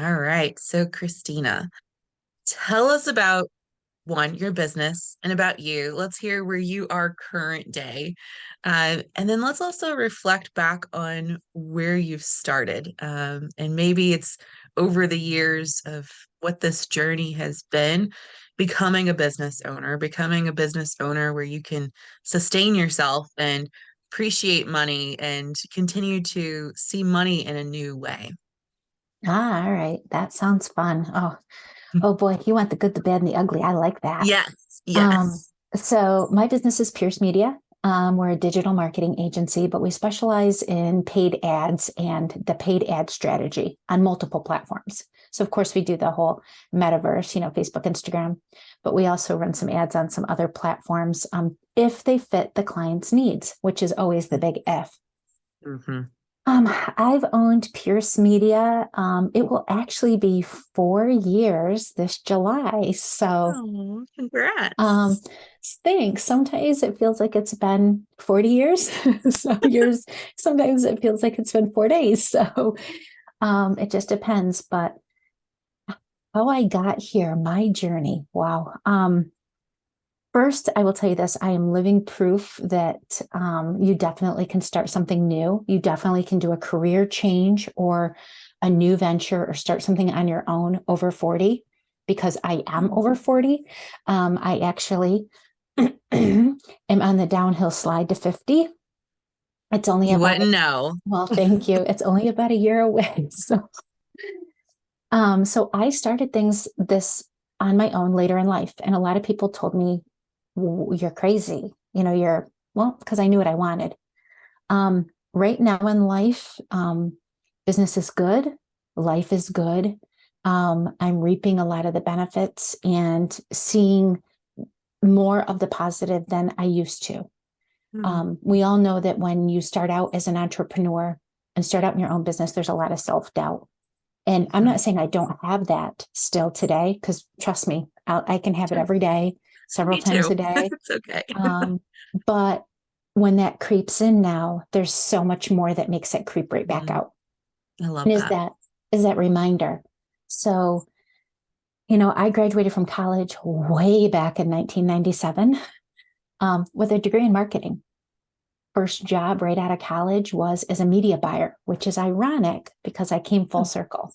All right. So, Christina, tell us about one, your business and about you. Let's hear where you are current day. And then let's also reflect back on where you've started. And maybe it's over the years of what this journey has been, becoming a business owner where you can sustain yourself and appreciate money and continue to see money in a new way. All right. That sounds fun. Oh boy, you want the good, the bad, and the ugly. I like that. Yes, Um, yes. so my business is Pierce Media. We're a digital marketing agency, but we specialize in paid ads and the paid ad strategy on multiple platforms. So of course we do the whole metaverse, Facebook, Instagram, but we also run some ads on some other platforms if they fit the client's needs, which is always the big if. Hmm. I've owned Pierce Media. It will actually be 4 years this July. So, Oh, um, congrats. thanks. Sometimes it feels like it's been 40 years. Some years, sometimes it feels like it's been 4 days. So, it just depends. But how I got here, my journey, wow. First, I will tell you this, I am living proof that you definitely can start something new. You definitely can do a career change or a new venture or start something on your own over 40 because I am over 40. I actually am on the downhill slide to 50. It's only You about, wouldn't know. well, thank you. It's only about a year away. So I started things this on my own later in life. And a lot of people told me, you're crazy. Well, because I knew what I wanted. Right now in life, business is good, life is good. I'm reaping a lot of the benefits and seeing more of the positive than I used to. Hmm. We all know that when you start out as an entrepreneur and start out in your own business, there's a lot of self-doubt. And I'm not saying I don't have that still today, because trust me, I can have it Sure. every day, several Me times too. a day. It's okay. Um, but when that creeps in now, there's so much more that makes it creep right back Mhm. out. I love And is that. that reminder. So, I graduated from college way back in 1997 with a degree in marketing. First job right out of college was as a media buyer, which is ironic because I came full circle.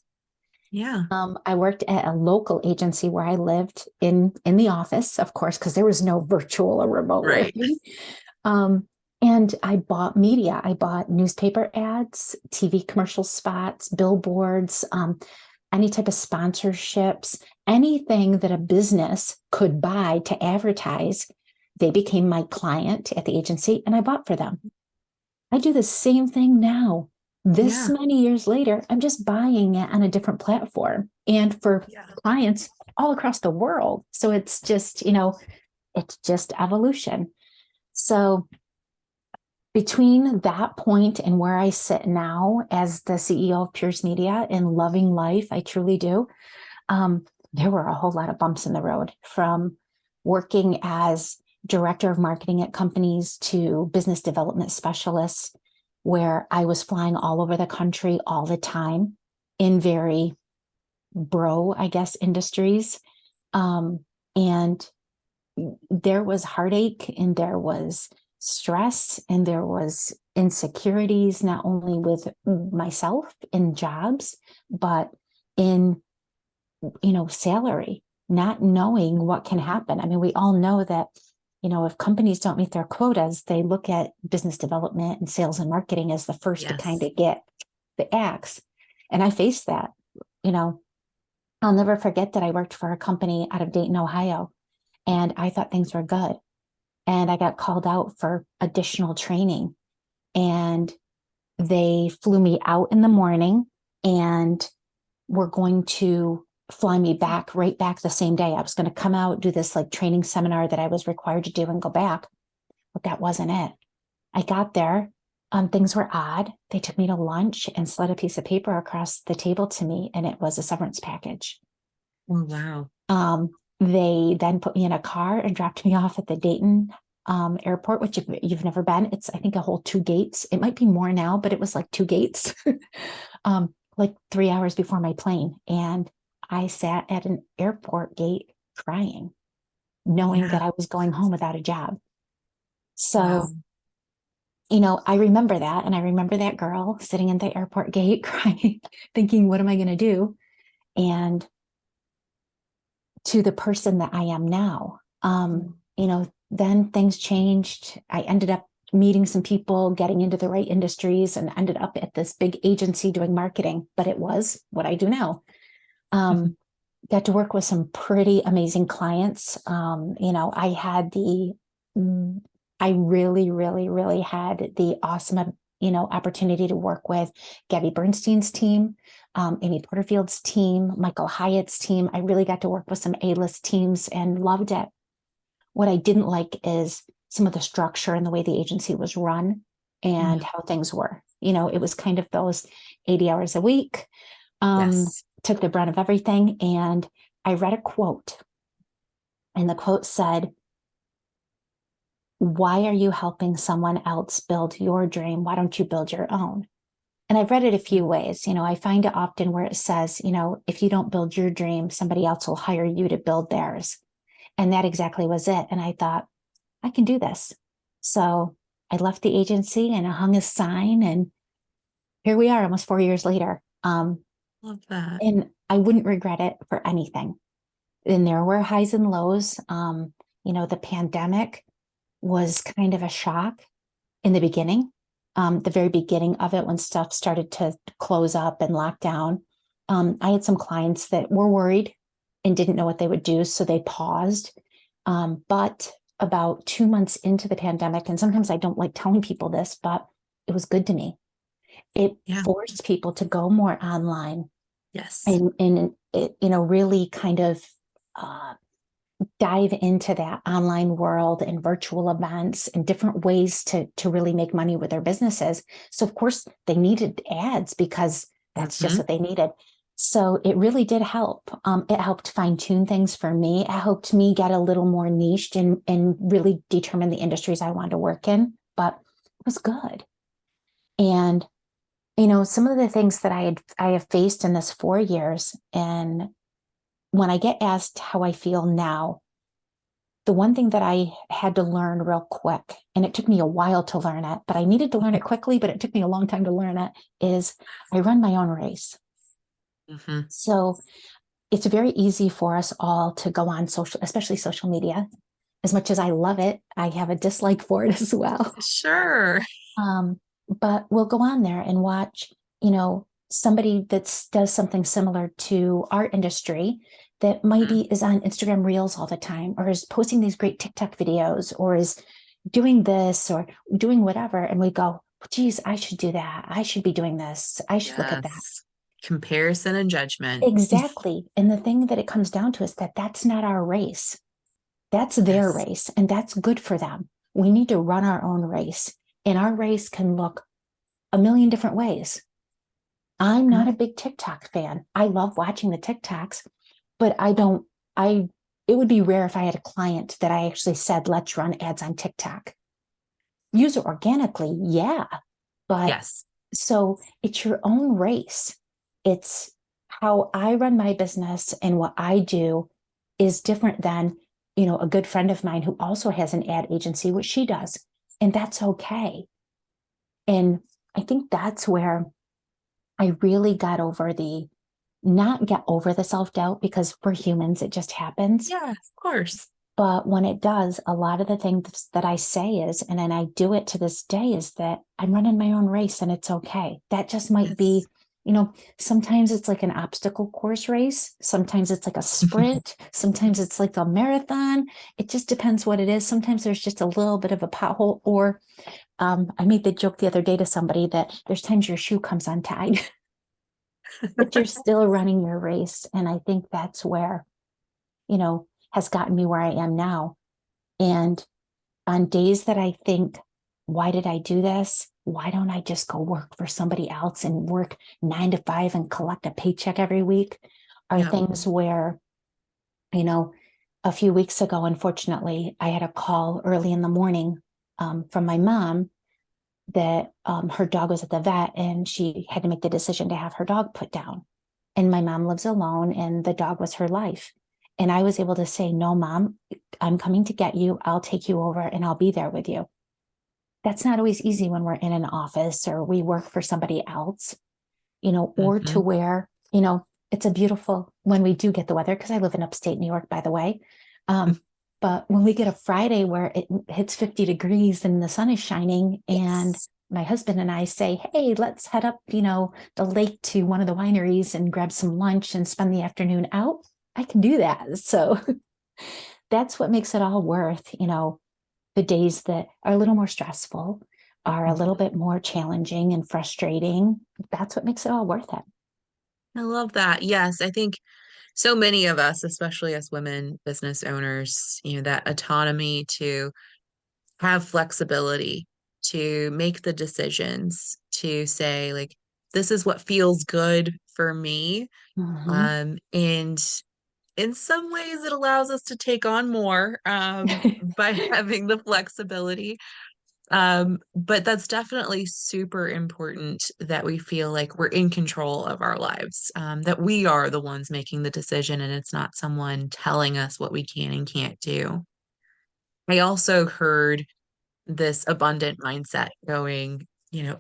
Yeah. I worked at a local agency where I lived in the office, of course, because there was no virtual or remote Right. working. Um, and I bought media. I bought newspaper ads, TV commercial spots, billboards, any type of sponsorships, anything that a business could buy to advertise. They became my client at the agency, and I bought for them. I do the same thing now. This Yeah. many years later, I'm just buying it on a different platform and for Yeah. clients all across the world. So it's just evolution. So between that point and where I sit now as the CEO of Pierce Media and loving life, I truly do. There were a whole lot of bumps in the road from working as director of marketing at companies to business development specialist, where I was flying all over the country all the time in very I guess, industries. And there was heartache and there was stress and there was insecurities, not only with myself in jobs, but in salary, not knowing what can happen. I mean, we all know that, if companies don't meet their quotas, they look at business development and sales and marketing as the first to kind Yes. of get the axe. And I faced that. You know, I'll never forget that I worked for a company out of Dayton, Ohio, and I thought things were good. And I got called out for additional training. And they flew me out in the morning and were going to fly me back right back the same day. I was going to come out, do this like training seminar that I was required to do and go back. But that wasn't it. I got there. Things were odd. They took me to lunch and slid a piece of paper across the table to me, and it was a severance package. Oh, wow. They then put me in a car and dropped me off at the Dayton airport, which if you've never been, it's, I think, a whole two gates. It might be more now, but it was like two gates. like 3 hours before my plane. And I sat at an airport gate crying, knowing Yeah. that I was going home without a job. Wow. So, I remember that. And I remember that girl sitting in the airport gate crying, thinking, what am I going to do? And to the person that I am now, then things changed. I ended up meeting some people, getting into the right industries, and ended up at this big agency doing marketing, but it was what I do now. Um, got to work with some pretty amazing clients. I really, really, really had the awesome, opportunity to work with Gabby Bernstein's team, Amy Porterfield's team, Michael Hyatt's team. I really got to work with some A-list teams and loved it. What I didn't like is some of the structure and the way the agency was run and Mhm. how things were. It was kind of those 80 hours a week, Yes. took the brunt of everything. And I read a quote, and the quote said, why are you helping someone else build your dream? Why don't you build your own? And I've read it a few ways. I find it often where it says, if you don't build your dream, somebody else will hire you to build theirs. And that exactly was it. And I thought, I can do this. So I left the agency and I hung a sign, and here we are almost 4 years later. Love that. And I wouldn't regret it for anything. And there were highs and lows. The pandemic was kind of a shock in the beginning, the very beginning of it when stuff started to close up and lock down. I had some clients that were worried and didn't know what they would do, so they paused. But about 2 months into the pandemic, and sometimes I don't like telling people this, but it was good to me. It Yeah. forced people to go more online Yes. and it, really kind of uh, dive into that online world and virtual events and different ways to really make money with their businesses. So of course they needed ads because that's just Hmm. what they needed. So it really did help. It helped fine tune things for me. It helped me get a little more niched and really determine the industries I wanted to work in. But it was good. And some of the things that I have faced in this 4 years, and when I get asked how I feel now, the one thing that I had to learn real quick, and it took me a while to learn it, but I needed to learn it quickly, but it took me a long time to learn it, is I run my own race. Hmm. So it's very easy for us all to go on social, especially social media. As much as I love it, I have a dislike for it as well. Sure. But we'll go on there and watch, somebody that does something similar to our industry that Mhm. maybe is on Instagram Reels all the time, or is posting these great TikTok videos, or is doing this or doing whatever. And we go, geez, I should do that. I should be doing this. I should look at that. Yes. Comparison and judgment. Exactly. And the thing that it comes down to is that that's not our race. That's their Yes. race, and that's good for them. We need to run our own race, and our race can look a million different ways. I'm not Mhm. a big TikTok fan. I love watching the TikToks, but I don't, I, it would be rare if I had a client that I actually said, let's run ads on TikTok. Use it organically, yeah. But Yes. so it's your own race. It's how I run my business, and what I do is different than, a good friend of mine who also has an ad agency, which she does. And that's okay. And I think that's where I really got over not get over the self doubt, because we're humans, it just happens. Yeah, of course. But when it does, a lot of the things that I say is, and then I do it to this day, is that I'm running my own race and it's okay. That just might Yes. be, sometimes it's like an obstacle course race. Sometimes it's like a sprint. Sometimes it's like a marathon. It just depends what it is. Sometimes there's just a little bit of a pothole. Or I made the joke the other day to somebody that there's times your shoe comes untied, but you're still running your race. And I think that's where, has gotten me where I am now. And on days that I think, why did I do this? Why don't I just go work for somebody else and work 9 to 5 and collect a paycheck every week? Are Yep. things where, you know, a few weeks ago, unfortunately, I had a call early in the morning from my mom. that her dog was at the vet and she had to make the decision to have her dog put down. And my mom lives alone and the dog was her life. And I was able to say, no, mom, I'm coming to get you. I'll take you over and I'll be there with you. That's not always easy when we're in an office or we work for somebody else, or to Hmm. where, it's a beautiful, when we do get the weather, because I live in upstate New York, by the way. But when we get a Friday where it hits 50 degrees and the sun is shining, and Yes. my husband and I say, hey, let's head up, the lake to one of the wineries and grab some lunch and spend the afternoon out, I can do that. So that's what makes it all worth, the days that are a little more stressful, are a little bit more challenging and frustrating. That's what makes it all worth it. I love that. Yes, I think so many of us, especially as women business owners, that autonomy to have flexibility, to make the decisions, to say, like, this is what feels good for me. Mhm. And in some ways, it allows us to take on more by having the flexibility. But that's definitely super important that we feel like we're in control of our lives, that we are the ones making the decision and it's not someone telling us what we can and can't do. I also heard this abundant mindset going,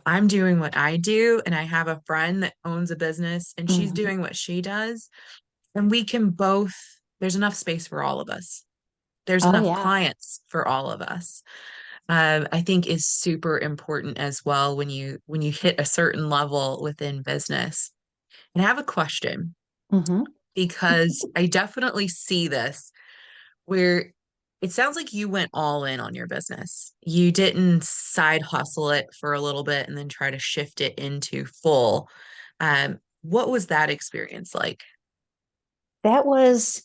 I'm doing what I do, and I have a friend that owns a business and she's Mhm. doing what she does. And we can both, there's enough space for all of us. There's Oh, enough yeah. clients for all of us. I think is super important as well when you hit a certain level within business. And I have a question Hmm. because I definitely see this where it sounds like you went all in on your business. You didn't side hustle it for a little bit and then try to shift it into full. What was that experience like? That was,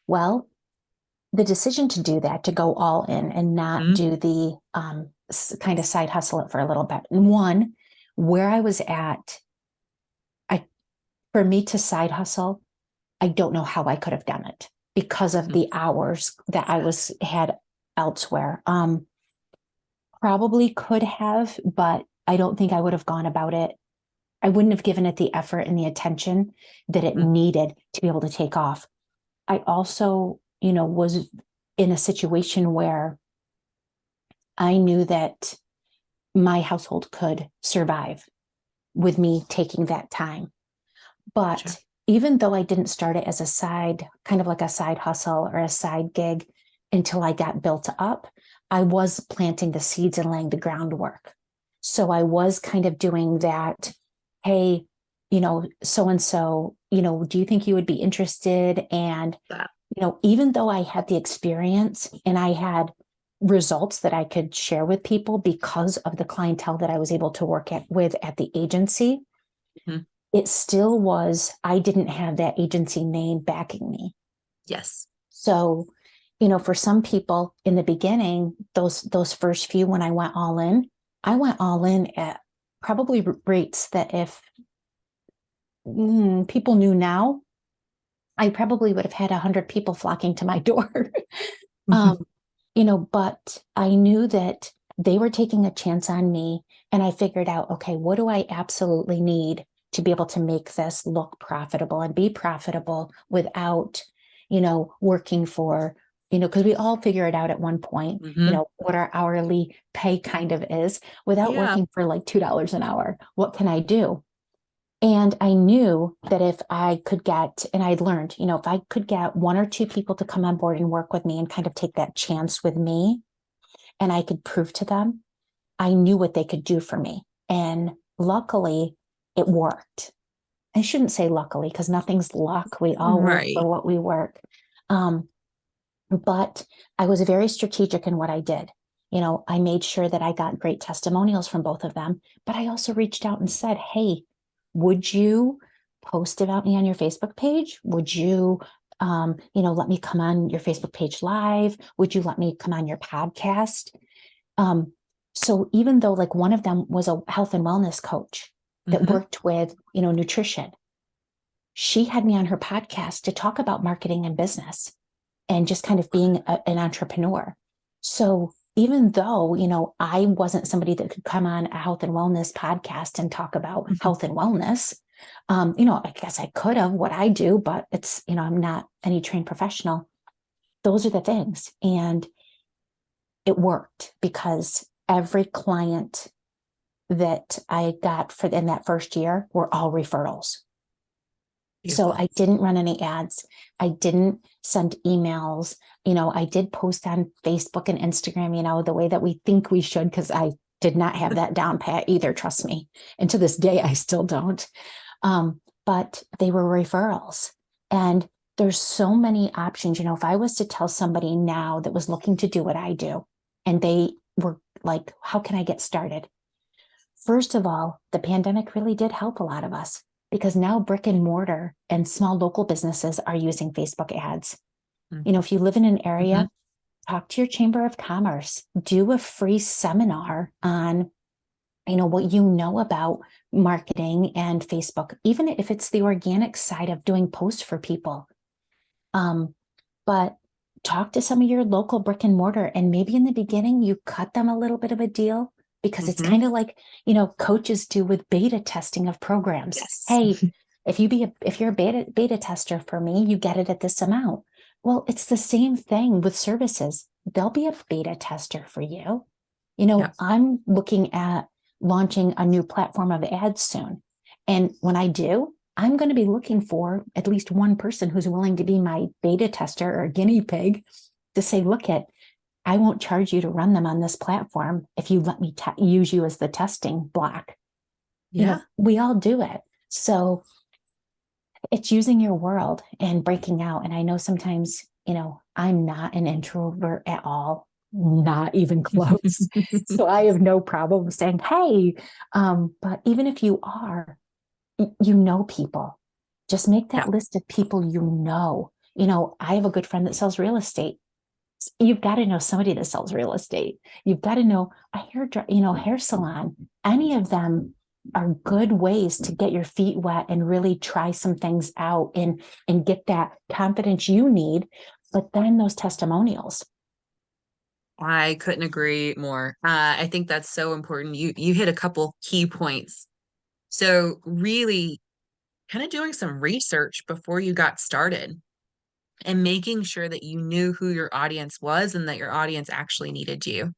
well, the decision to do that, to go all in and not Mhm. do the kind of side hustle it for a little bit. One, where I was at, I for me to side hustle, I don't know how I could have done it because of the hours that I was had elsewhere. Probably could have, but I don't think I would have gone about it. I wouldn't have given it the effort and the attention that it Mhm. needed to be able to take off. I also, was in a situation where I knew that my household could survive with me taking that time. Gotcha. But even though I didn't start it as a side, kind of like a side hustle or a side gig until I got built up, I was planting the seeds and laying the groundwork. So I was kind of doing that. Hey, so and so, do you think you would be interested? And, That. even though I had the experience and I had results that I could share with people because of the clientele that I was able to with at the agency, Mhm. it still was, I didn't have that agency name backing me. Yes. So, for some people in the beginning, those first few when I went all in at probably rates that if people knew now, I probably would have had 100 people flocking to my door. um, but I knew that they were taking a chance on me, and I figured out, okay, what do I absolutely need to be able to make this look profitable and be profitable without, working for, because we all figure it out at one point, Hmm. what our hourly pay kind of is without Yeah. working for like $2 an hour. What can I do? And I knew that if I could get, and I'd learned, if I could get one or two people to come on board and work with me and kind of take that chance with me, and I could prove to them, I knew what they could do for me. And luckily, it worked. I shouldn't say luckily because nothing's luck. We all work Right. for what we work. Um, but I was very strategic in what I did. I made sure that I got great testimonials from both of them, but I also reached out and said, hey, would you post about me on your Facebook page? Would you, let me come on your Facebook page live? Would you let me come on your podcast? Um, so even though like one of them was a health and wellness coach that Hmm. worked with, nutrition, she had me on her podcast to talk about marketing and business and just kind of being an entrepreneur. So even though, I wasn't somebody that could come on a health and wellness podcast and talk about Mhm. health and wellness, I guess I could have what I do, but it's, I'm not any trained professional. Those are the things. And it worked because every client that I got for in that first year were all referrals. So Beautiful. I didn't run any ads. I didn't send emails. I did post on Facebook and Instagram, the way that we think we should, because I did not have that down pat either, trust me. And to this day, I still don't. But they were referrals. And there's so many options. If I was to tell somebody now that was looking to do what I do, and they were like, how can I get started? First of all, the pandemic really did help a lot of us because now brick and mortar and small local businesses are using Facebook ads. If you live in an Mm-hmm. area, talk to your chamber of commerce, do a free seminar on, what you know about marketing and Facebook, even if it's the organic side of doing posts for people. But talk to some of your local brick and mortar, and maybe in the beginning you cut them a little bit of a deal because it's Mm-hmm. kind of like, coaches do with beta testing of programs. Yes. Hey, if you're a beta tester for me, you get it at this amount. Well, it's the same thing with services. There'll be a beta tester for you. Yep. I'm looking at launching a new platform of ads soon. And when I do, I'm going to be looking for at least one person who's willing to be my beta tester or guinea pig to say, look at, I won't charge you to run them on this platform if you let me use you as the testing block. Yeah. We all do it. So it's using your world and breaking out. And I know sometimes, I'm not an introvert at all, not even close. So I have no problem saying, hey, but even if you are, people, just make that Yeah. list of people I have a good friend that sells real estate. You've got to know somebody that sells real estate. You've got to know a hair salon. Any of them are good ways to get your feet wet and really try some things out and get that confidence you need. But then those testimonials. I couldn't agree more. I think that's so important. You hit a couple key points. So really kind of doing some research before you got started and making sure that you knew who your audience was and that your audience actually needed you.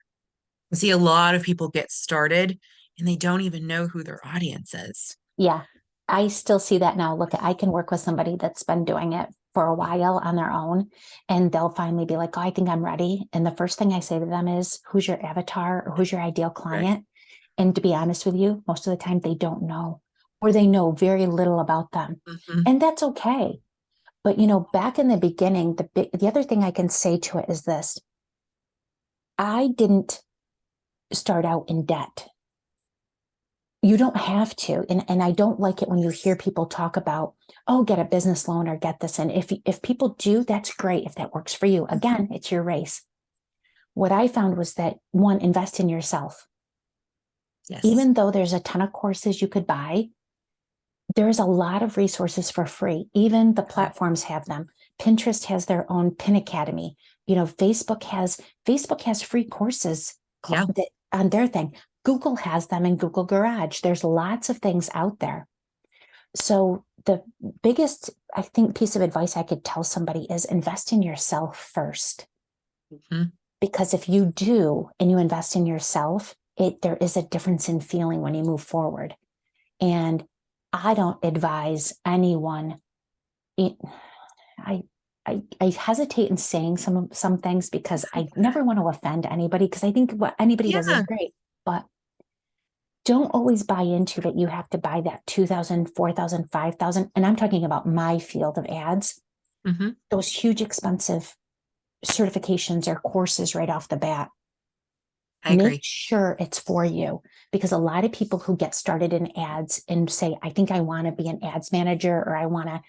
I see a lot of people get started and they don't even know who their audience is. Yeah, I still see that now. Look, I can work with somebody that's been doing it for a while on their own, and they'll finally be like, oh, I think I'm ready. And the first thing I say to them is, who's your avatar or who's your ideal Right. client? And to be honest with you, most of the time they don't know, or they know very little about them. Hmm. And that's okay. But, back in the beginning, the other thing I can say to it is this. I didn't start out in debt. You don't have to. And I don't like it when you hear people talk about, oh, get a business loan or get this. And if people do, that's great. If that works for you, again, it's your race. What I found was that one, invest in yourself. Yes. Even though there's a ton of courses you could buy, there's a lot of resources for free. Even the platforms have them. Pinterest has their own Pin Academy. Facebook has free courses Yeah. on their thing. Google has them in Google Garage. There's lots of things out there. So the biggest, I think, piece of advice I could tell somebody is invest in yourself first. Hmm. Because if you do and you invest in yourself, there is a difference in feeling when you move forward. And I don't advise anyone. I I hesitate in saying some things because I never want to offend anybody because I think what anybody does is Yeah. great. But don't always buy into that you have to buy that 2,000, 4,000, 5,000. And I'm talking about my field of ads, Hmm. those huge expensive certifications or courses right off the bat. I Make agree. sure it's for you because a lot of people who get started in ads and say, I think I want to be an ads manager or I want to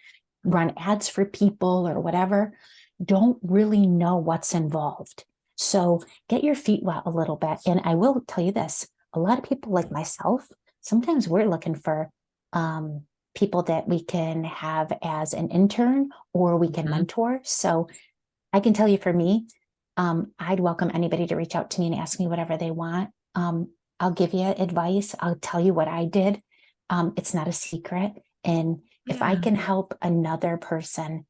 run ads for people or whatever, don't really know what's involved. So get your feet wet a little bit. And I will tell you this, a lot of people like myself, sometimes we're looking for people that we can have as an intern or we can Hmm. mentor. So I can tell you for me, I'd welcome anybody to reach out to me and ask me whatever they want. I'll give you advice. I'll tell you what I did. It's not a secret. And if I Yeah, can help another person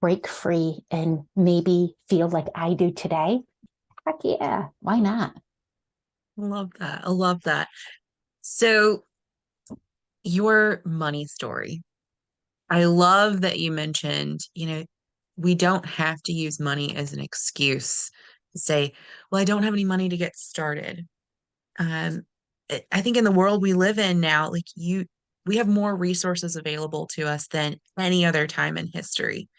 break free and maybe feel like I do today, heck yeah, why not? I love that. I love that. So, your money story. I love that you mentioned, we don't have to use money as an excuse to say, well, I don't have any money to get started. Um, I think in the world we live in now, we have more resources available to us than any other time in history.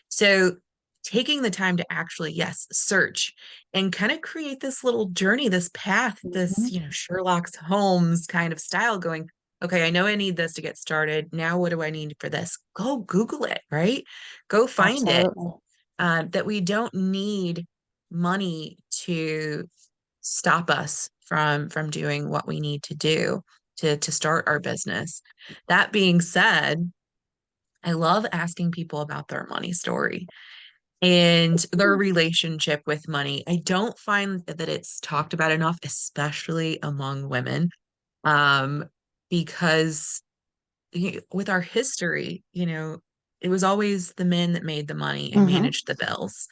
So taking the time to actually, yes, search and kind of create this little journey, this path, this, Mhm. Sherlock Holmes kind of style going, okay, I know I need this to get started. Now, what do I need for this? Go Google it, right? Go find it. Absolutely. That we don't need money to stop us from doing what we need to do to start our business. That being said, I love asking people about their money story and their relationship with money. I don't find that it's talked about enough, especially among women, um, because with our history, it was always the men that made the money and Hmm. managed the bills.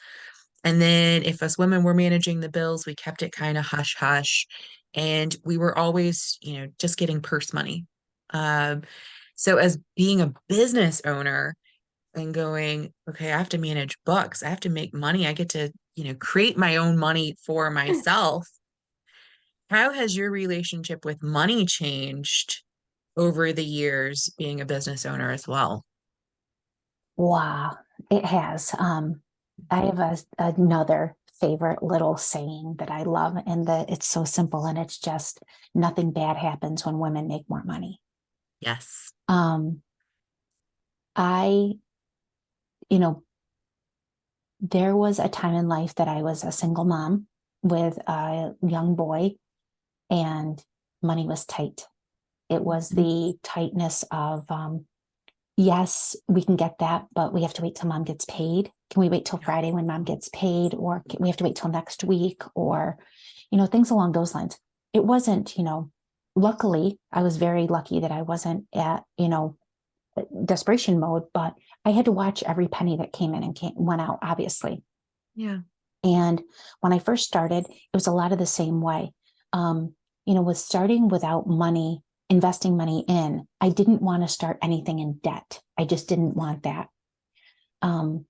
And then if us women were managing the bills, we kept it kind of hush hush. And we were always, just getting purse money. Um, so as being a business owner, and going, okay, I have to manage books. I have to make money. I get to, create my own money for myself. How has your relationship with money changed over the years being a business owner as well? Wow, it has. I have another favorite little saying that I love, and that it's so simple, and it's just nothing bad happens when women make more money. Yes. Um, I, you know, there was a time in life that I was a single mom with a young boy, and money was tight. It was Mhm. the tightness of, yes, we can get that, but we have to wait till mom gets paid. Can we wait till Yeah. Friday when mom gets paid? Or can we have to wait till next week? Or, things along those lines. It wasn't, luckily, I was very lucky that I wasn't at, desperation mode, but I had to watch every penny that came in and went out, obviously. Yeah. And when I first started, it was a lot of the same way. With starting without money, investing money in, I didn't want to start anything in debt. I just didn't want that. Um,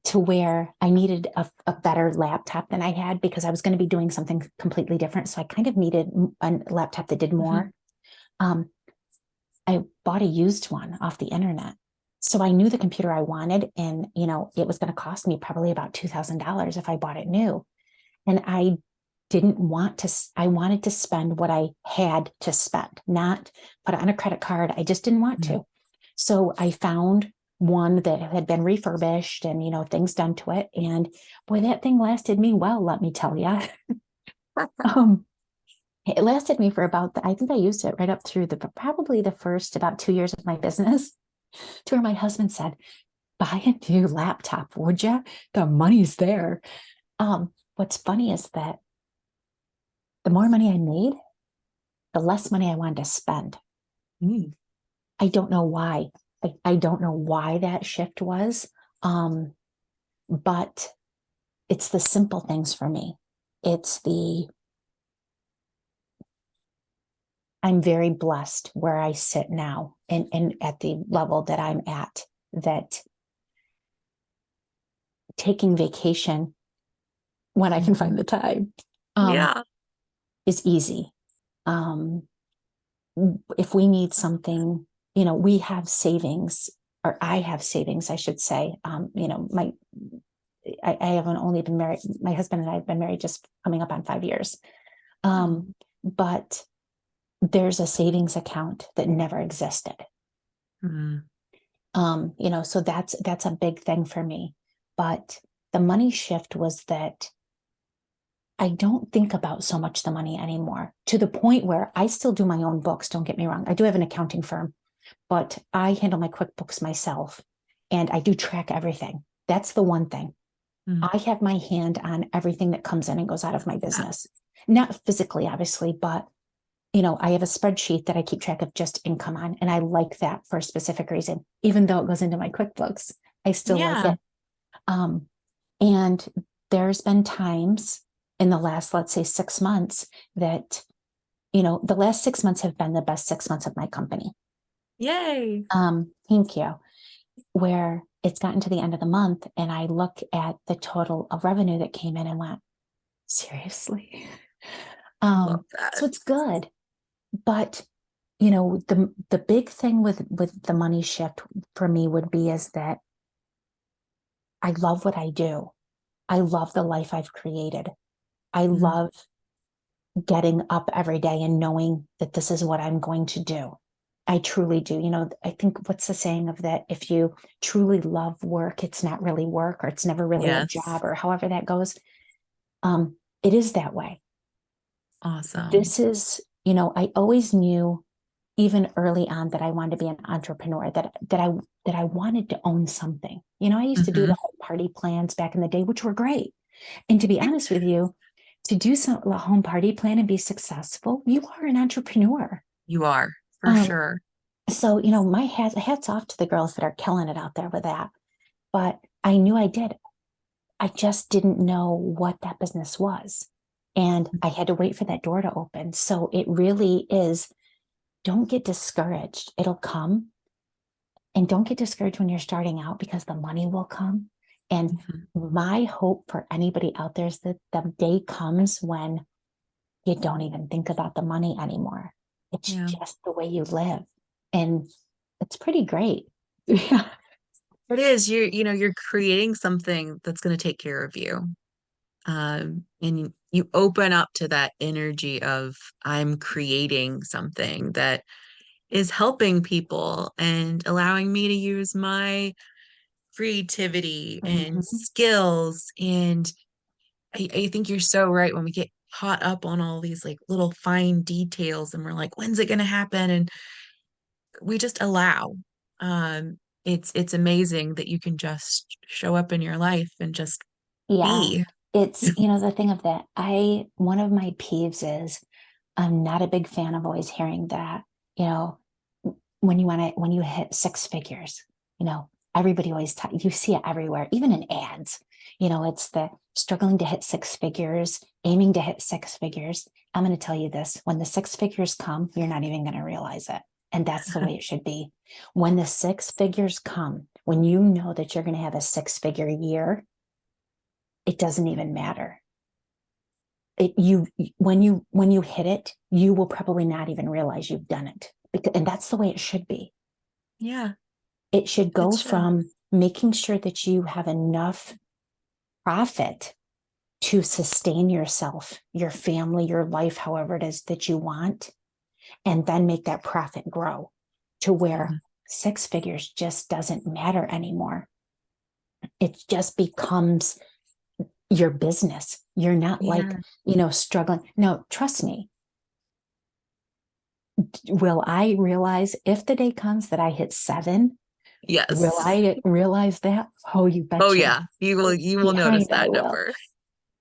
to where I needed a better laptop than I had because I was going to be doing something completely different. So I kind of needed a laptop that did Hmm. more. Um, I bought a used one off the internet. So I knew the computer I wanted, and it was going to cost me probably about $2,000 if I bought it new. And I didn't want to, I wanted to spend what I had to spend, not put it on a credit card. I just didn't want to. So I found one that had been refurbished and, things done to it. And boy, that thing lasted me well, let me tell you. um, it lasted me for I think I used it right up through probably the first about 2 years of my business, to where my husband said, buy a new laptop, would you? The money's there. What's funny is that the more money I made, the less money I wanted to spend. Mm. I don't know why. I don't know why that shift was. Um, but it's the simple things for me. It's I'm very blessed where I sit now and at the level that I'm at, that taking vacation when I can Mhm. find the time um, Yeah. is easy. Um, if we need something, we have savings, or I have savings, I should say. I haven't only been married. My husband and I have been married just coming up on 5 years. Um, Oh. but there's a savings account that never existed. Mm. So that's a big thing for me. But the money shift was that I don't think about so much the money anymore, to the point where I still do my own books. Don't get me wrong. I do have an accounting firm, but I handle my QuickBooks myself, and I do track everything. That's the one thing. Mm. I have my hand on everything that comes in and goes out of my business. Not physically, obviously, but I have a spreadsheet that I keep track of just income on, and I like that for a specific reason. Even though it goes into my QuickBooks, I still like Yeah. it. Um, and there's been times in the last, let's say, 6 months that, the last 6 months have been the best 6 months of my company. Yay. Thank you. Where it's gotten to the end of the month and I look at the total of revenue that came in and went, seriously? Love So that. it's good. But the big thing with the money shift for me would be is that I love what I do. I love the life I've created. I Mm. love getting up every day and knowing that this is what I'm going to do. I truly do. I think what's the saying of that? If you truly love work, it's not really work, or it's never really a Yes. job, or however that goes. It is that way. Awesome. This is, I always knew even early on that I wanted to be an entrepreneur, that I wanted to own something. I used to do Hmm. the home party plans back in the day, which were great. And to be honest with you, to do a home party plan and be successful, you are an entrepreneur. You are, for Um, sure. so my hats off to the girls that are killing it out there with that. But I knew I did. I just didn't know what that business was. And I had to wait for that door to open. So it really is, don't get discouraged. It'll come. And don't get discouraged when you're starting out, because the money will come. And Mhm. my hope for anybody out there is that the day comes when you don't even think about the money anymore. It's Yeah. just the way you live. And it's pretty great. Yeah. It is. You're creating something that's going to take care of you. And you open up to that energy of I'm creating something that is helping people and allowing me to use my creativity and Mhm. skills. And I think you're so right when we get caught up on all these like little fine details and we're like, when's it going to happen? And we just allow. It's amazing that you can just show up in your life and just Yeah. be. It's, the thing of that. One of my peeves is I'm not a big fan of always hearing that, you know, when you hit six figures, everybody always, you see it everywhere, even in ads, it's the struggling to hit six figures, aiming to hit six figures. I'm going to tell you this, when the six figures come, you're not even going to realize it. And that's the way it should be. When the six figures come, when you know that you're going to have a six-figure year, it doesn't even matter. When you hit it, you will probably not even realize you've done it. And that's the way it should be. Yeah, It should it go should. from making sure that you have enough profit to sustain yourself, your family, your life, however it is that you want, and then make that profit grow to where Mhm. six figures just doesn't matter anymore. It just becomes your business. You're not like, Yeah. struggling. No, trust me. Will I realize if the day comes that I hit seven? Will Yes. I realize that? Oh, you Oh betcha. yeah. You will notice Behind I that will. number.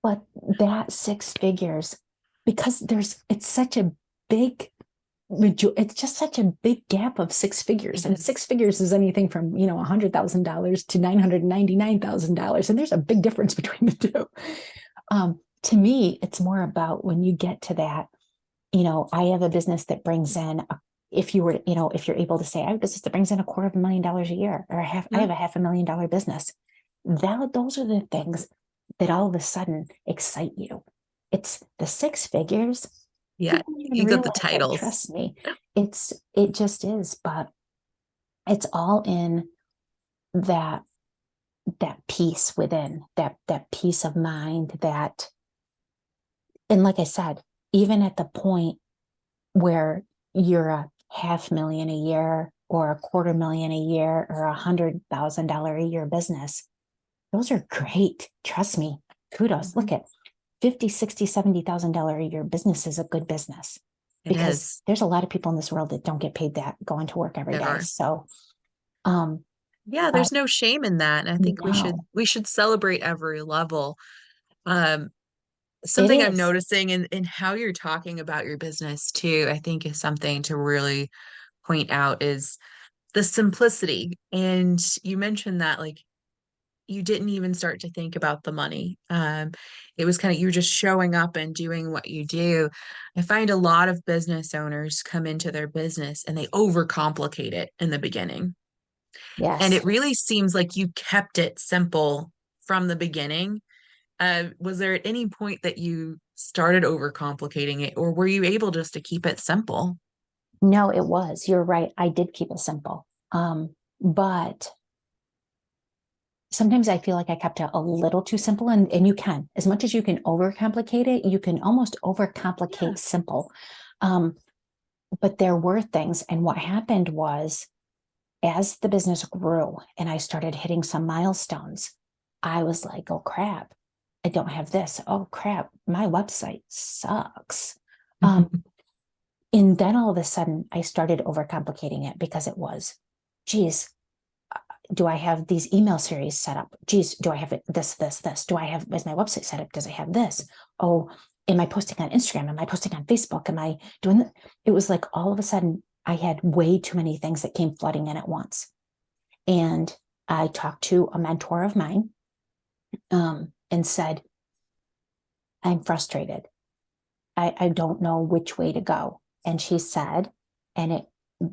But that six figures, because it's such a big, it's just such a big gap of six figures. It And is. six figures is anything from, $100,000 to $999,000. And there's a big difference between the two. To me, it's more about when you get to that, I have a business that brings in, if you were, if you're able to say, I have a business that brings in $250,000 a year, or I Yeah. have a $500,000 business. Those are the things that all of a sudden excite you. It's the six figures. You Yeah. don't even You got the realize it. titles. Trust me. It just is, but it's all in that, that peace within, that peace of mind, and like I said, even at the point where you're a 500,000 a year or 250,000 a year or $100,000 a year business, those are great. Trust me. Kudos. Mhm. Look at 50, 60, $70,000 a year business is a good business, It because is. there's a lot of people in this world that don't get paid that going to work every There day. are. So, um, Yeah, But there's no shame in that. And I think no, we should celebrate every level. Um, it Something I'm is. noticing in how you're talking about your business too, I think is something to really point out is the simplicity. And you mentioned that like you didn't even start to think about the money. It was kind of you just showing up and doing what you do. I find a lot of business owners come into their business and they overcomplicate it in the beginning. And it Yes. really seems like you kept it simple from the beginning. Was there at any point that you started overcomplicating it, or were you able just to keep it simple? No, it was. You're right. I did keep it simple. But sometimes I feel like I kept it a little too simple. And you can, as much as you can overcomplicate it, you can almost Yeah. overcomplicate simple. Um, but there were things. And what happened was, as the business grew and I started hitting some milestones, I was like, oh crap, I don't have this. Oh crap, my website sucks. Um, and then all of a sudden, I started overcomplicating it because it was, geez, do I have these email series set up? Geez, do I have this? Do I have, is my website set up? Does it have this? Oh, am I posting on Instagram? Am I posting on Facebook? Am I doing that? It was like all of a sudden I had way too many things that came flooding in at once. And I talked to a mentor of mine and said, I'm frustrated. I don't know which way to go. And she said, and it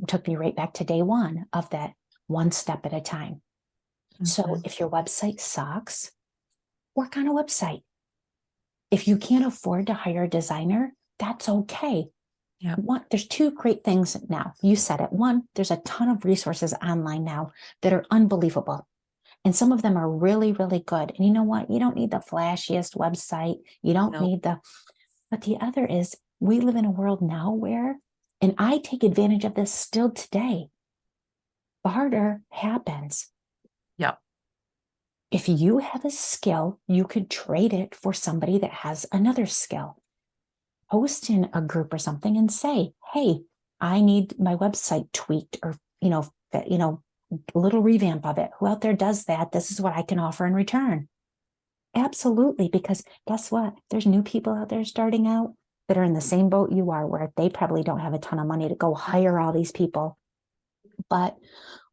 took me right back to day one of that, one step at a time. So Mhm. if your website sucks, work on a website. If you can't afford to hire a designer, that's okay. Yeah. There's two great things now. You said it. One, there's a ton of resources online now that are unbelievable. And some of them are really, really good. And you know what? You don't need the flashiest website. You don't No. need but the other is we live in a world now where, and I take advantage of this still today, barter happens. Yeah. If you have a skill, you could trade it for somebody that has another skill. Post in a group or something and say, hey, I need my website tweaked or, a little revamp of it. Who out there does that? This is what I can offer in return. Absolutely. Because guess what? There's new people out there starting out that are in the same boat you are, where they probably don't have a ton of money to go hire all these people. But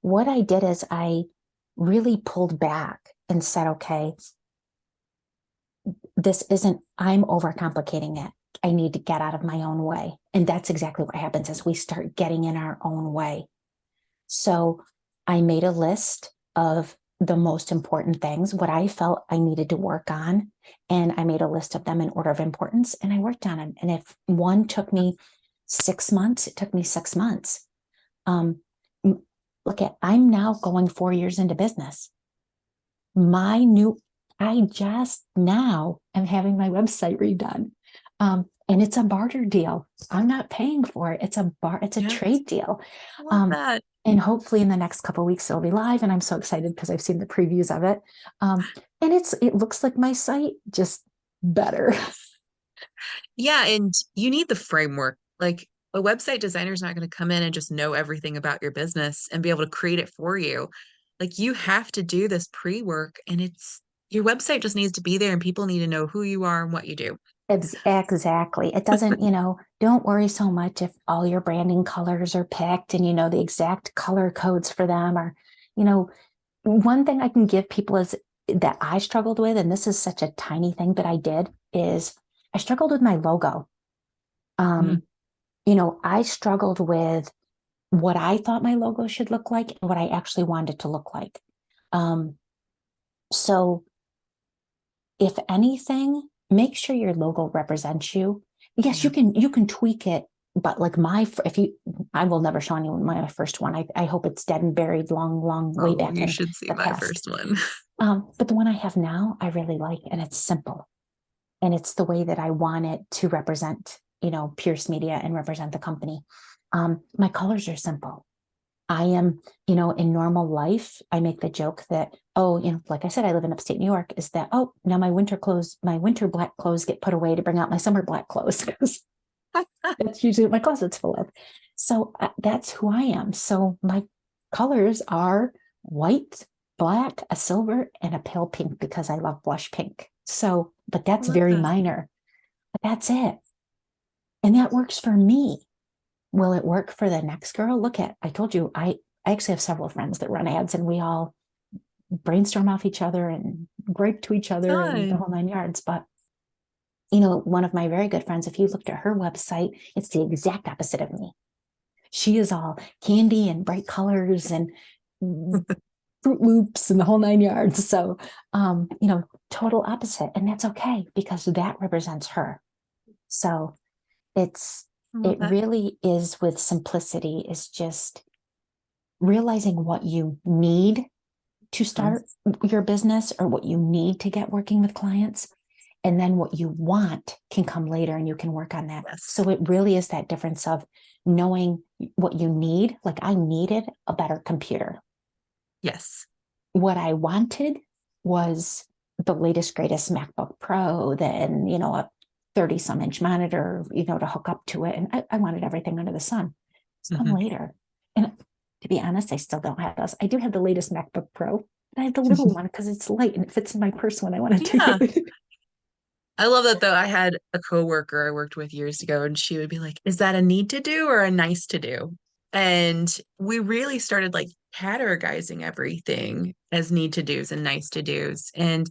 what I did is I really pulled back and said, okay, this isn't, I'm overcomplicating it. I need to get out of my own way. And that's exactly what happens as we start getting in our own way. So I made a list of the most important things, what I felt I needed to work on. And I made a list of them in order of importance and I worked on them. And if one took me 6 months, it took me 6 months. Um, Look at, I'm now going 4 years into business. My new, I just now am having my website redone. And it's a barter deal. I'm not paying for it. It's a Yes. trade deal. I love Um, that. and hopefully in the next couple of weeks it'll be live. And I'm so excited because I've seen the previews of it. And it looks like my site, just better. Yeah, and you need the framework. Like a website designer is not going to come in and just know everything about your business and be able to create it for you. Like you have to do this pre-work and it's your website just needs to be there and people need to know who you are and what you do. Exactly. It doesn't, don't worry so much if all your branding colors are picked and the exact color codes for them are, you know, one thing I can give people is that I struggled with, and this is such a tiny thing, but I did, is I struggled with my logo. Mm, Um, I struggled with what I thought my logo should look like and what I actually wanted it to look like. Um, so if anything, make sure your logo represents you. Yes, yeah. you can tweak it, but like if you, I will never show anyone my first one. I hope it's dead and buried long, long way Oh, back you in should see the my past. first one. But the one I have now, I really like, and it's simple, and it's the way that I want it to represent, Pierce Media and represent the company. My colors are simple. I am, in normal life, I make the joke that, oh, like I said, I live in upstate New York, is that, oh, now my winter black clothes get put away to bring out my summer black clothes because that's usually what my closet's full of. So that's who I am. So my colors are white, black, a silver, and a pale pink because I love blush pink. So, but I that's love very that. minor, but that's it. And that works for me. Will it work for the next girl? Look at, I told you, I actually have several friends that run ads and we all brainstorm off each other and gripe to each other and the Fun. whole 9 yards. But one of my very good friends, if you looked at her website, it's the exact opposite of me. She is all candy and bright colors and Fruit Loops and the whole 9 yards. So, total opposite. And that's okay because that represents her. So it's, I love it that. really is with simplicity, is just realizing what you need to Mhm. start your business or what you need to get working with clients. And then what you want can come later and you can work on that. Yes. So it really is that difference of knowing what you need. Like I needed a better computer. Yes. What I wanted was the latest, greatest MacBook Pro, then, a 30 some inch monitor, to hook up to it. And I wanted everything under the sun. It's come Hmm. later. And to be honest, I still don't have those. I do have the latest MacBook Pro, but I have the little one because it's light and it fits in my purse when I want to take Yeah. it. I love that though. I had a coworker I worked with years ago, and she would be like, "Is that a need to do or a nice to do?" And we really started like categorizing everything as need to do's and nice to do's. And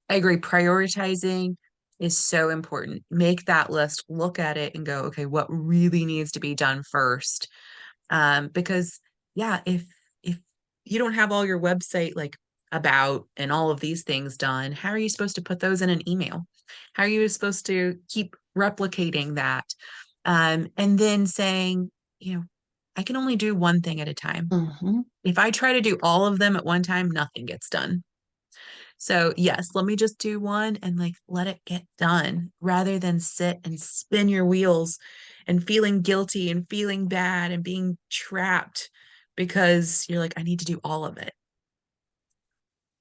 I agree, prioritizing is so important. Make that list, look at it, and go, okay, what really needs to be done first? Because yeah, if you don't have all your website like about and all of these things done, how are you supposed to put those in an email? How are you supposed to keep replicating that? And then saying, I can only do one thing at a time. Mm-hmm. If I try to do all of them at one time, nothing gets done. So, yes, let me just do one and like let it get done rather than sit and spin your wheels and feeling guilty and feeling bad and being trapped because you're like, I need to do all of it.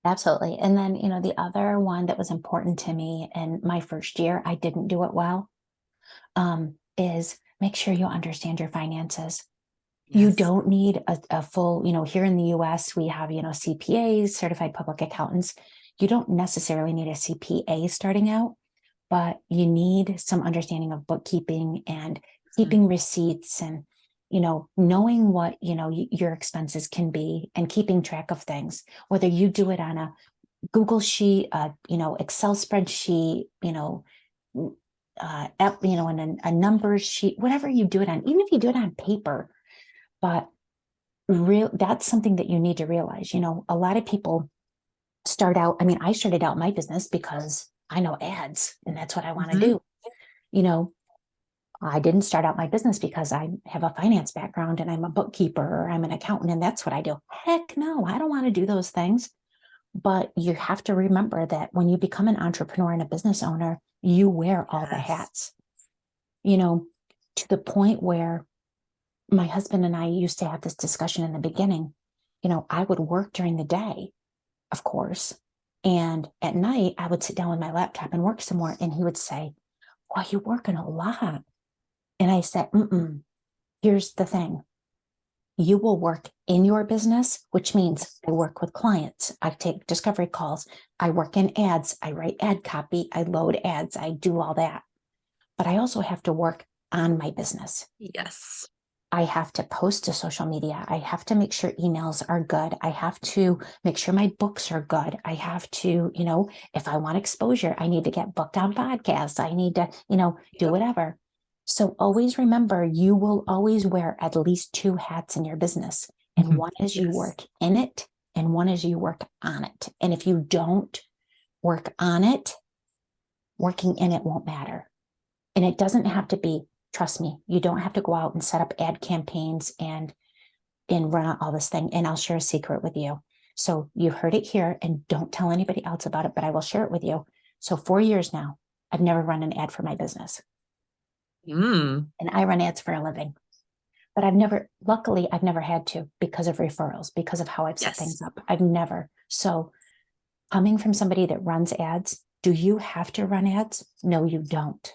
Absolutely. And then, the other one that was important to me in my first year, I didn't do it well, is make sure you understand your finances. You Yes. don't need a full, here in the US, we have, CPAs, certified public accountants. You don't necessarily need a CPA starting out, but you need some understanding of bookkeeping and Mhm. keeping receipts and, knowing what, your expenses can be and keeping track of things, whether you do it on a Google sheet, Excel spreadsheet, and a numbers sheet, whatever you do it on, even if you do it on paper, but that's something that you need to realize. A lot of people start out, I mean, I started out my business because I know ads and that's what I want to Mhm. do. You know, I didn't start out my business because I have a finance background and I'm a bookkeeper or I'm an accountant and that's what I do. Heck no, I don't want to do those things. But you have to remember that when you become an entrepreneur and a business owner, you wear all the Yes. hats, you know, to the point where my husband and I used to have this discussion in the beginning. I would work during the day, of course. And at night, I would sit down with my laptop and work some more. And he would say, "Well, you're working a lot." And I said, here's the thing. You will work in your business, which means I work with clients. I take discovery calls. I work in ads. I write ad copy. I load ads. I do all that. But I also have to work on my business. Yes. I have to post to social media. I have to make sure emails are good. I have to make sure my books are good. I have to, if I want exposure, I need to get booked on podcasts. I need to, do Yep. whatever. So always remember, you will always wear at least two hats in your business. And Mhm. one is you Yes. work in it, and one is you work on it. And if you don't work on it, working in it won't matter. And it doesn't have to be, trust me, you don't have to go out and set up ad campaigns and run all this thing. And I'll share a secret with you. So you heard it here and don't tell anybody else about it, but I will share it with you. So 4 years now, I've never run an ad for my business. Mm. And I run ads for a living. But luckily, I've never had to because of referrals, because of how I've set Yes. things up. I've never. So coming from somebody that runs ads, do you have to run ads? No, you don't.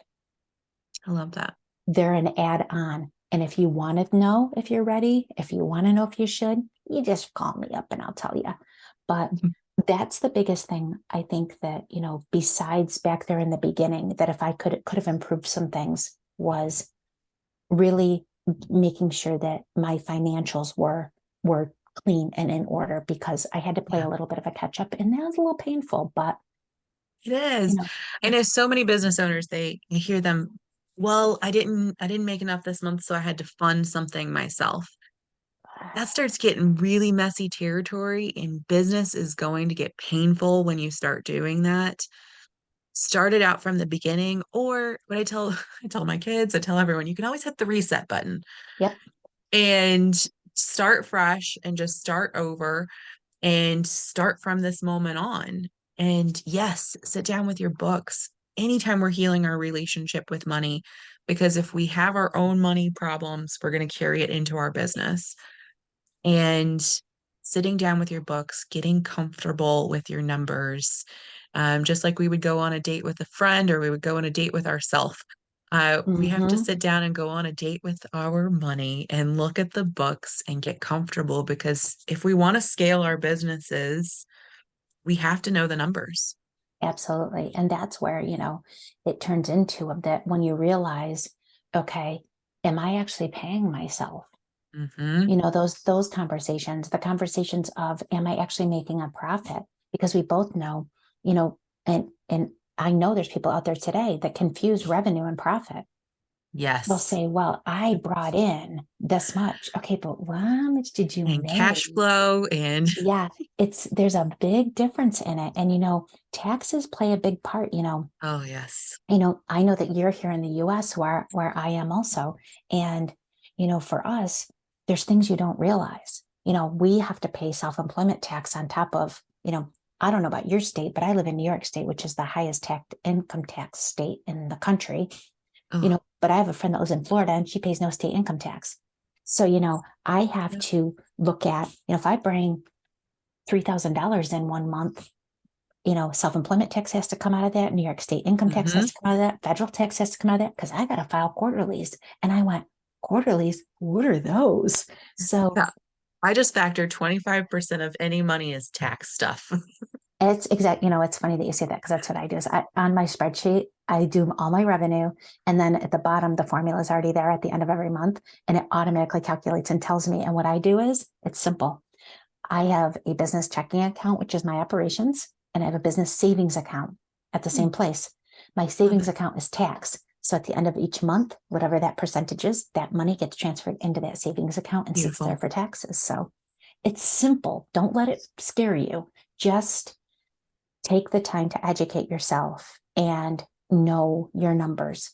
I love that. They're an add on. And if you want to know if you're ready, if you want to know if you should, you just call me up and I'll tell you. But that's the biggest thing I think that, besides back there in the beginning, that if I could have improved some things was really making sure that my financials were clean and in order because I had to play Yeah, a little bit of a catch up and that was a little painful, but it you is. know, I know so many business owners, you hear them, well, I didn't make enough this month, so I had to fund something myself. That starts getting really messy territory, and business is going to get painful when you start doing that. Start it out from the beginning, or what I tell I tell my kids, I tell everyone, you can always hit the reset button yep, and start fresh and just start over and start from this moment on. And yes, sit down with your books anytime we're healing our relationship with money, because if we have our own money problems, we're going to carry it into our business. And sitting down with your books, getting comfortable with your numbers, just like we would go on a date with a friend or we would go on a date with ourselves. We have to mm-hmm, sit down and go on a date with our money and look at the books and get comfortable because if we want to scale our businesses, we have to know the numbers. absolutely. And that's where, it turns into that when you realize, okay, am I actually paying myself? Hmm. Those conversations, the conversations of am I actually making a profit? Because we both know, and I know there's people out there today that confuse revenue and profit. They'll Yes. say, well, I brought in this much. Okay, but how much did you And make? cash flow and Yeah, there's a big difference in it. And taxes play a big part, oh yes. I know that you're here in the US where I am also. And, for us, there's things you don't realize. We have to pay self-employment tax on top of, I don't know about your state, but I live in New York State, which is the highest tax income tax state in the country. Oh, But I have a friend that lives in Florida and she pays no state income tax. So, I have yeah. to look at, if I bring $3,000 in one month, self-employment tax has to come out of that. New York State income tax has Hmm. to come out of that. Federal tax has to come out of that because I got to file quarterlies. And I went, quarterlies? What are those? So Yeah. I just factor 25% of any money as tax stuff. it's funny that you say that because that's what I do is on my spreadsheet, I do all my revenue. And then at the bottom, the formula is already there at the end of every month and it automatically calculates and tells me. And what I do is it's simple. I have a business checking account, which is my operations, and I have a business savings account at the Hmm, same place. My love savings it. account is tax. So at the end of each month, whatever that percentage is, that money gets transferred into that savings account and sits there Beautiful. for taxes. So it's simple. Don't let it scare you. Just take the time to educate yourself and know your numbers.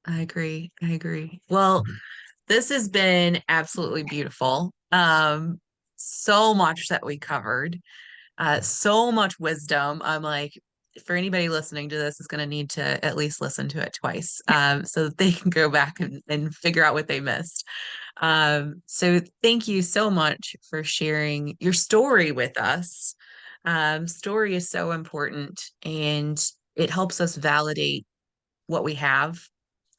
I agree. I agree. Well, this has been absolutely beautiful. So much that we covered, so much wisdom. I'm like, for anybody listening to this is going to need to at least listen to it twice, so that they can go back and figure out what they missed. So thank you so much for sharing your story with us. Story is so important and it helps us validate what we have,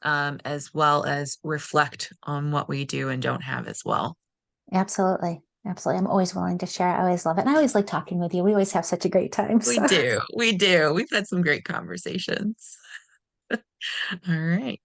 as well as reflect on what we do and don't have as well. Absolutely. Absolutely. I'm always willing to share. I always love it. And I always like talking with you. We always have such a great time. We So do. We do. We've had some great conversations. All right.